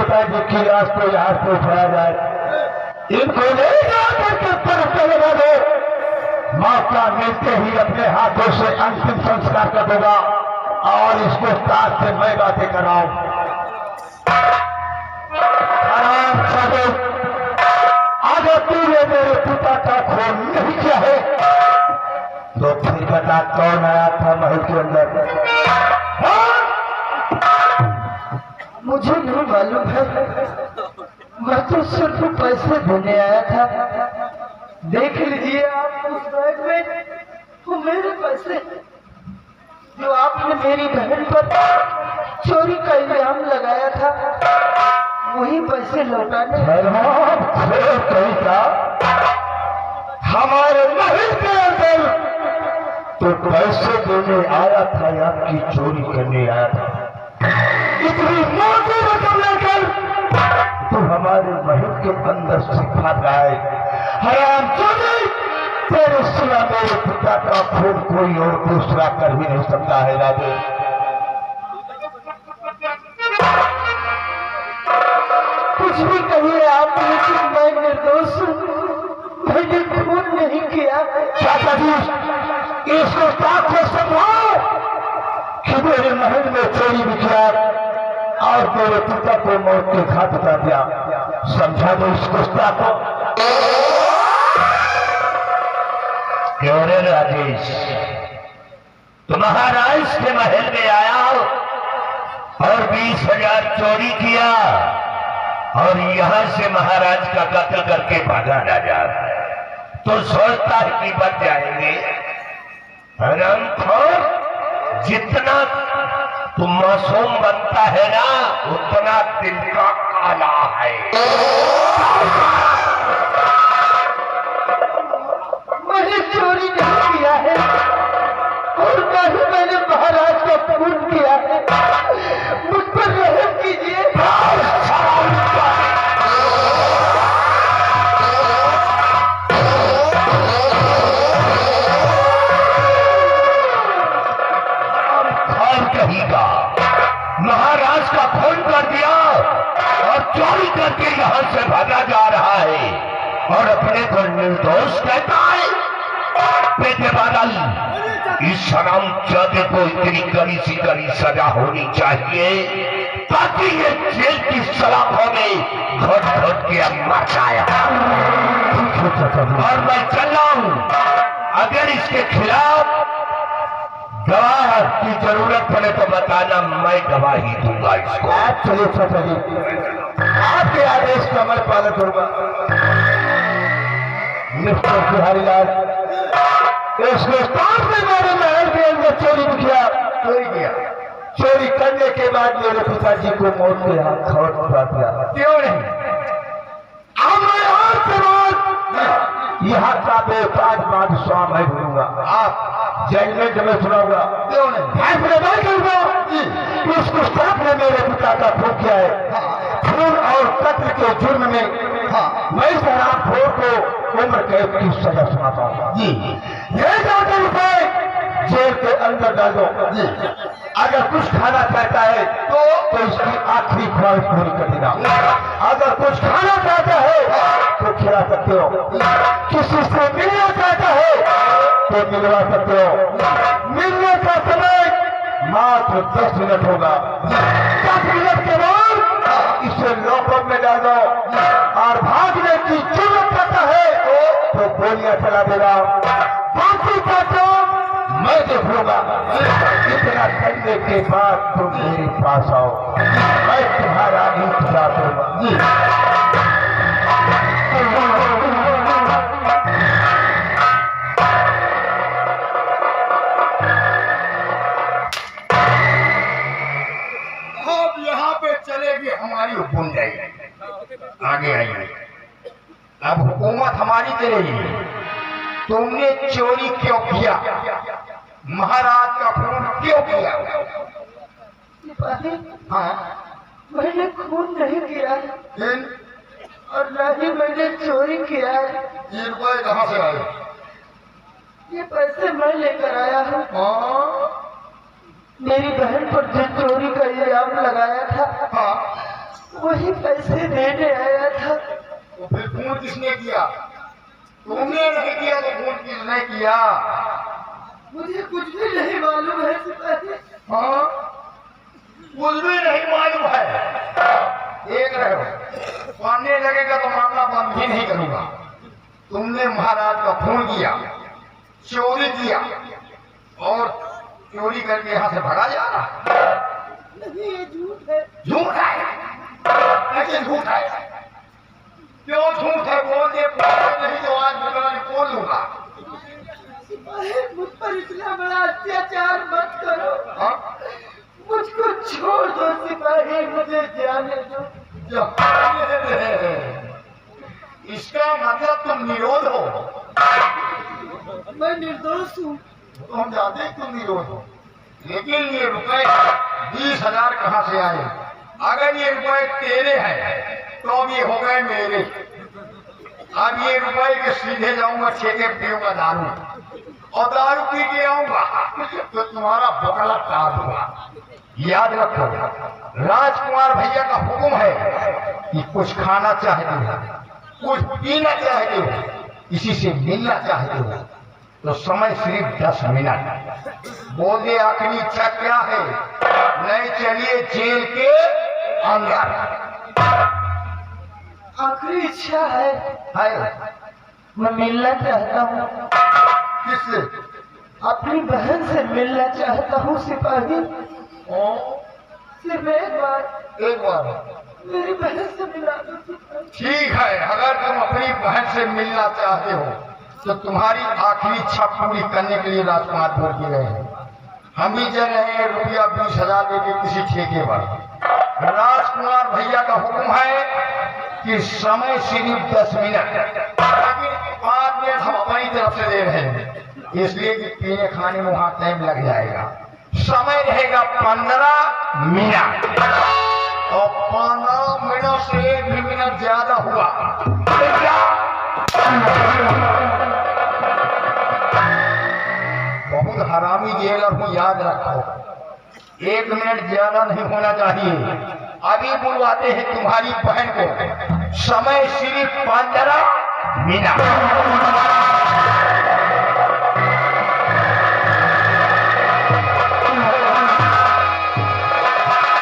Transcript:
पिताजी की लाश को यहाँ से उठाया जाए। इनको ले जाकर तरफ लगा दो। मौका मिलते ही अपने हाथों से अंतिम संस्कार कर देगा और इसको साथ से मैं बातें कराऊं। आराम से अगर तूने मेरे पिता का खून नहीं किया है तो फिर बता कौन आया था महल के अंदर? मुझे नहीं मालूम है, मैं तो सिर्फ पैसे देने आया था। देख लीजिए आप उस बैग में वो मेरे पैसे जो आपने मेरी बहन पर चोरी का इल्जाम लगाया था, वही पैसे लौटाने। कहीं था हमारे महल के अंदर तो पैसे देने आया था या आपकी चोरी करने आया था? इतनी मोटी रकम लेकर तो हमारे महल के अंदर से भाग आए। हराम चोरी, तेरे सिवा मेरे पिता का खून कोई और दूसरा कर भी नहीं सकता है राजे। कुछ भी कहिए आप, लेकिन मैं निर्दोष हूँ, मैंने खून नहीं किया। चाचा जी, इसको साफ से समझाओ कि मेरे महल में चोरी भी किया और मेरे पिता को मौत के घाट उतार दिया। समझा दो इस गुस्सा को। क्यों रे राजेश, तुम महाराज के महल में आया और 20,000 चोरी किया और यहां से महाराज का कत्ल करके भागा ना जा रहा है तो सोचता है कि बच जाएंगे? हरामखोर, जितना तुम मासूम बनता है ना उतना दिल का काला है। मैंने चोरी नहीं किया है और नहीं मैंने महाराज का खून किया है। मुझ पर रहम कीजिए। महाराज का खून कर दिया और चोरी करके यहां से भागा जा रहा है और अपने को निर्दोष कहता है। बेटे बादल, इस शराम जादे को इतनी कड़ी सी कड़ी सजा होनी चाहिए ताकि ये जेल की सलाखों में घोट घोट के अब मर जाए। और मैं चल रहा हूं, अगर इसके खिलाफ गवाह की जरूरत पड़े तो बताना, मैं गवाही दूंगा इसको। चलिए चाचा जी, आपके आदेश का मैं पालन करूंगा। मिस्टर बिहारी लाल, इसने सामने मेरे महल के अंदर चोरी किया। चोरी करने के बाद मेरे पिताजी को मौत के हाथ उतार दिया। क्यों नहीं? अब मैं आपके बाद यहाँ का बेताज बादशाह मैं भूलूंगा। आप जेल में जमे सुनाऊंगा। क्यों नहीं? फैसले मैं करूंगा। इस गुस्ताख ने मेरे पिता का खून किया है। खून और कत्ल के जुर्म में मैं शराबखोर को उम्र कैद की सजा सुनाता हूँ। जी, ये जाकर उसे जेल के अंदर डाल दो। जी, अगर कुछ खाना चाहता है तो इसकी आखिरी ख्वाहिश पूरी कर देना। अगर कुछ खाना चाहता है तो खिला सकते हो। किसी से मिलना चाहता है तो मिलवा सकते हो। मिलने का समय मात्र 10 मिनट होगा। 10 मिनट के बाद इसे लॉकअप में डाल दो और भागने की जरूरत करता है तो गोलियां चला देगा। बाकी का काम मैं देख लूंगा। इतना करने के बाद तुम मेरे पास आओ, मैं तुम्हारा इंतजार करूंगा। अब यहाँ पे चलेगी हमारी हुकूमत जाएगी, आगे आइए। अब हुकूमत हमारी चलेगी। तुमने चोरी क्यों किया? महाराज का खून क्यों किया? हाँ, मैंने खून नहीं किया और न ही मैंने चोरी किया है। ये रुपए कहाँ से आए? ये पैसे मैं लेकर आया हूँ। मेरी बहन पर जो चोरी का इल्जाम लगाया था, वही पैसे देने आया था। तो फिर फोन किसने किया? तुमने नहीं किया तो फोन किसने किया? मुझे कुछ भी नहीं मालूम है सिपाही। हाँ, कुछ भी नहीं मालूम है। एक रहो, मानने लगेगा तो मामला बंद ही नहीं करूंगा। तुमने महाराज का फोन किया, चोरी किया और चोरी करके यहाँ से भगा जा रहा? नहीं, ये झूठ है। झूठ है? कैसे झूठ है? क्यों झूठ है? बोल दे, नहीं तो आज मैं बोल लूंगा। सिपाही, मुझ पर इतना बड़ा अत्याचार मत करो। हाँ? मुझको छोड़ दो सिपाही, मुझे जाने दो। इसका मतलब तुम निरोध हो? मैं निर्दोष हूँ। तो हम जानते हैं तुम निरोध हो, लेकिन ये रुपए 20,000 कहाँ से आए? अगर ये रुपए तेरे हैं तो अब ये हो गए मेरे। अब ये रुपए के सीधे जाऊंगा ठेके पीऊंगा दारू, और दारू पी के आऊंगा तो तुम्हारा बकला काट दूंगा। याद रखो, राजकुमार भैया का हुक्म है कि कुछ खाना चाहते हो, कुछ पीना चाहते हो, किसी से मिलना चाहते हो तो समय सिर्फ 10 मिनट। बोले आखिरी इच्छा क्या है? नहीं चलिए जेल के अंदर। आखिरी इच्छा है मैं मिलना चाहता हूँ। किससे? अपनी बहन से मिलना चाहता हूँ सिपाही। सिर्फ एक बार। एक बार मेरी बहन से मिला दो सिपाही। ठीक है, अगर तुम अपनी बहन से मिलना चाहते हो तो तुम्हारी आखिरी इच्छा पूरी करने के लिए राजकुमार बोल के गए हैं। हम भी चल रहे हैं रुपया 20,000 देके किसी ठेके पर। राजकुमार भैया का हुक्म है कि समय सिर्फ 10 मिनट, लेकिन 5 मिनट हम अपनी तरफ से दे रहे हैं, इसलिए कि पीने खाने में वहां टाइम लग जाएगा। समय रहेगा 15 मिनट, और 15 मिनट से 1 भी मिनट ज्यादा हुआ बहुत हरामी जेलर हूँ, याद रखो। 1 मिनट ज्यादा नहीं होना चाहिए। अभी बुलवाते हैं तुम्हारी बहन को, समय सिर्फ 15 मिनट।